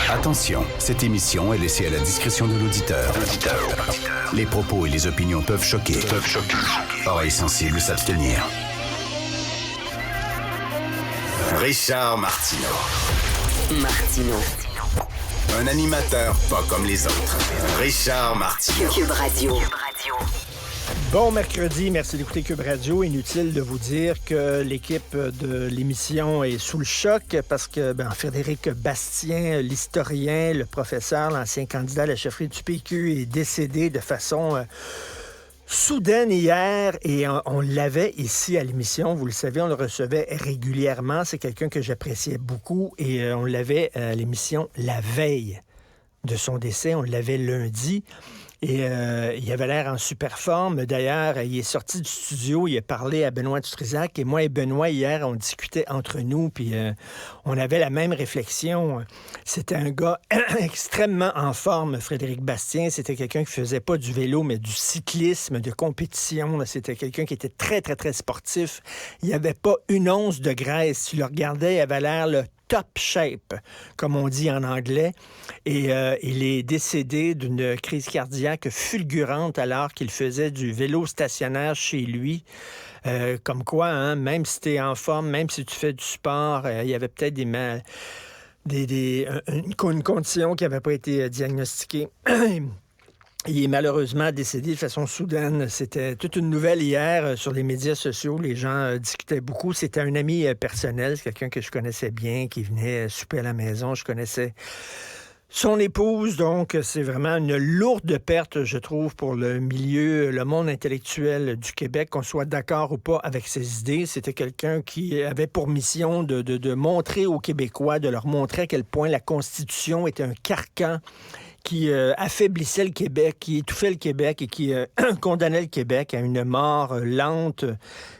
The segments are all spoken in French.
Attention, cette émission est laissée à la discrétion de l'auditeur. Les propos et les opinions peuvent choquer. Oreilles sensibles s'abstenir. Richard Martineau. Un animateur pas comme les autres. Richard Martineau. Cube Radio. Bon mercredi, merci d'écouter Cube Radio. Inutile de vous dire que l'équipe de l'émission est sous le choc parce que Frédéric Bastien, l'historien, le professeur, l'ancien candidat à la chefferie du PQ, est décédé de façon soudaine hier et on l'avait ici à l'émission. Vous le savez, on le recevait régulièrement. C'est quelqu'un que j'appréciais beaucoup et on l'avait à l'émission la veille de son décès. On l'avait lundi. Et il avait l'air en super forme. D'ailleurs, il est sorti du studio, il a parlé à Benoît Dutrisac. Et moi et Benoît, hier, on discutait entre nous, puis on avait la même réflexion. C'était un gars extrêmement en forme, Frédéric Bastien. C'était quelqu'un qui faisait pas du vélo, mais du cyclisme, de compétition. C'était quelqu'un qui était très, très, très sportif. Il n'y avait pas une once de graisse. Tu le regardais, il avait l'air top shape, comme on dit en anglais. Et il est décédé d'une crise cardiaque fulgurante alors qu'il faisait du vélo stationnaire chez lui. Comme quoi, hein, même si tu es en forme, même si tu fais du sport, il y avait peut-être une condition qui n'avait pas été diagnostiquée. Il est malheureusement décédé de façon soudaine. C'était toute une nouvelle hier sur les médias sociaux. Les gens discutaient beaucoup. C'était un ami personnel, c'est quelqu'un que je connaissais bien, qui venait souper à la maison. Je connaissais son épouse, donc c'est vraiment une lourde perte, je trouve, pour le milieu, le monde intellectuel du Québec, qu'on soit d'accord ou pas avec ses idées. C'était quelqu'un qui avait pour mission de montrer aux Québécois, de leur montrer à quel point la Constitution était un carcan qui affaiblissait le Québec, qui étouffait le Québec et qui condamnait le Québec à une mort lente,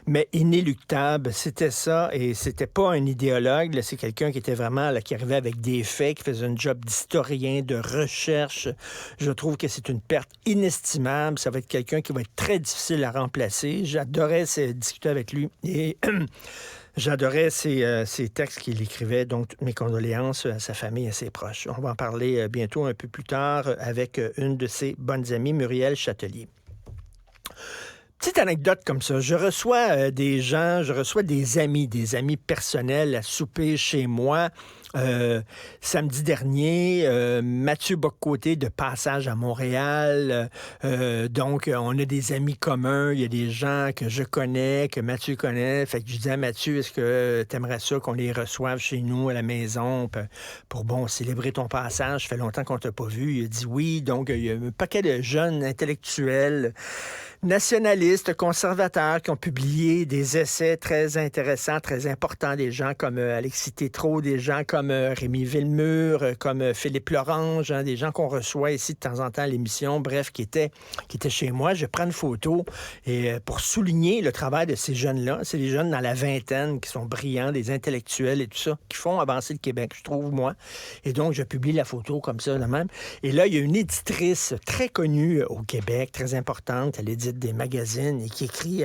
mais inéluctable. C'était ça, et c'était pas un idéologue. Là, c'est quelqu'un qui était vraiment, là, qui arrivait avec des faits, qui faisait un job d'historien, de recherche. Je trouve que c'est une perte inestimable. Ça va être quelqu'un qui va être très difficile à remplacer. J'adorais discuter avec lui et j'adorais ces textes qu'il écrivait, donc toutes mes condoléances à sa famille et à ses proches. On va en parler bientôt un peu plus tard avec une de ses bonnes amies, Muriel Châtelier. Petite anecdote comme ça, je reçois des amis personnels à souper chez moi. Samedi dernier, Mathieu Boccoté de passage à Montréal. Donc, on a des amis communs. Il y a des gens que je connais, que Mathieu connaît. Fait que je disais à Mathieu, est-ce que t'aimerais ça qu'on les reçoive chez nous à la maison pour célébrer ton passage? Ça fait longtemps qu'on t'a pas vu. Il a dit oui. Donc, il y a un paquet de jeunes intellectuels, nationalistes, conservateurs qui ont publié des essais très intéressants, très importants. Des gens comme Alexis Tétrault, des gens comme Rémi Villemur, comme Philippe Lorange, hein, des gens qu'on reçoit ici de temps en temps à l'émission, bref, qui étaient chez moi. Je prends une photo et pour souligner le travail de ces jeunes-là, c'est des jeunes dans la vingtaine qui sont brillants, des intellectuels et tout ça, qui font avancer le Québec, je trouve, moi. Et donc, je publie la photo comme ça, de même. Et là, il y a une éditrice très connue au Québec, très importante, elle édite des magazines et qui écrit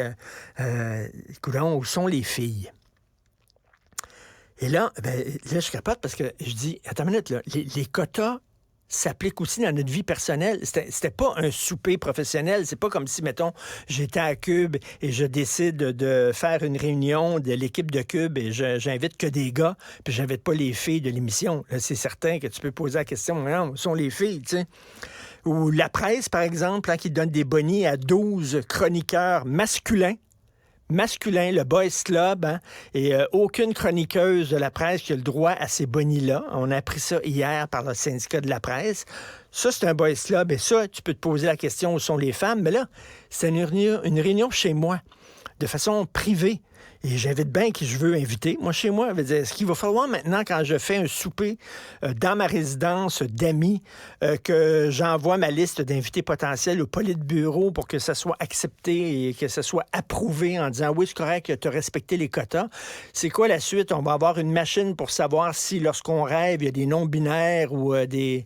coudonc, où sont les filles? Et là, je capote parce que je dis, attends une minute, là, les quotas s'appliquent aussi dans notre vie personnelle. C'était pas un souper professionnel. C'est pas comme si, mettons, j'étais à Cube et je décide de faire une réunion de l'équipe de Cube et j'invite que des gars, puis j'invite pas les filles de l'émission. Là, c'est certain que tu peux poser la question, non, où sont les filles, tu sais? Ou la presse, par exemple, hein, qui donne des bonnets à 12 chroniqueurs masculins, le Boys Club, hein, et aucune chroniqueuse de la presse qui a le droit à ces bonnies-là. On a appris ça hier par le syndicat de la presse. Ça, c'est un Boys Club, et ça, tu peux te poser la question où sont les femmes, mais là, c'est une réunion chez moi, de façon privée. Et j'invite bien qui je veux inviter. Moi, chez moi, je veux dire, est-ce qu'il va falloir maintenant, quand je fais un souper dans ma résidence d'amis, que j'envoie ma liste d'invités potentiels au politburo pour que ça soit accepté et que ça soit approuvé en disant, oui, c'est correct, tu as respecté les quotas. C'est quoi la suite? On va avoir une machine pour savoir si, lorsqu'on rêve, il y a des non-binaires ou des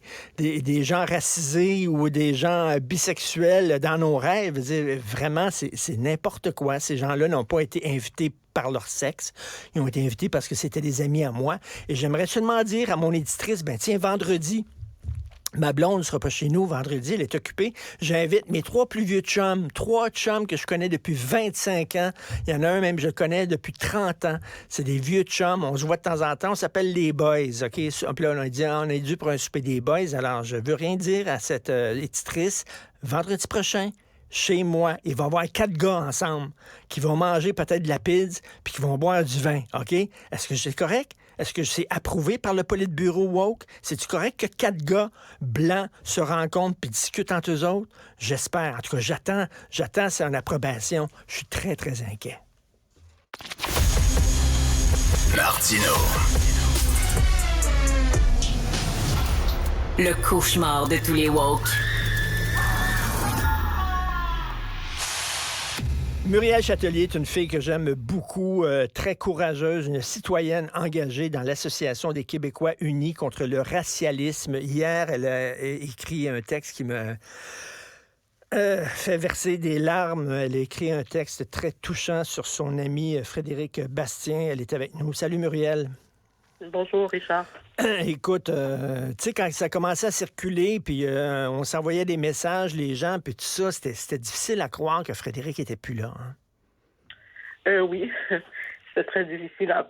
gens racisés ou des gens bisexuels dans nos rêves. Je veux dire, vraiment, c'est n'importe quoi. Ces gens-là n'ont pas été invités par leur sexe. Ils ont été invités parce que c'était des amis à moi. Et j'aimerais seulement dire à mon éditrice, ben tiens, vendredi, ma blonde ne sera pas chez nous vendredi, elle est occupée. J'invite mes 3 plus vieux chums, 3 chums que je connais depuis 25 ans. Il y en a un même, je le connais depuis 30 ans. C'est des vieux chums, on se voit de temps en temps, on s'appelle les boys, OK? Puis là, on est dû pour un souper des boys, alors je veux rien dire à cette éditrice. Vendredi prochain, chez moi, il va y avoir 4 gars ensemble qui vont manger peut-être de la pizza puis qui vont boire du vin, OK? Est-ce que c'est correct? Est-ce que c'est approuvé par le Politburo woke? C'est-tu correct que 4 gars blancs se rencontrent puis discutent entre eux autres? J'espère. En tout cas, j'attends c'est une approbation. Je suis très, très inquiet. Martino. Le cauchemar de tous les woke. Muriel Châtelier est une fille que j'aime beaucoup, très courageuse, une citoyenne engagée dans l'Association des Québécois unis contre le racialisme. Hier, elle a écrit un texte qui me fait verser des larmes. Elle a écrit un texte très touchant sur son ami Frédéric Bastien. Elle est avec nous. Salut Muriel. Bonjour, Richard. Écoute, tu sais, quand ça commençait à circuler, puis on s'envoyait des messages, les gens, puis tout ça, c'était difficile à croire que Frédéric était plus là. Hein? Oui, c'est très difficile à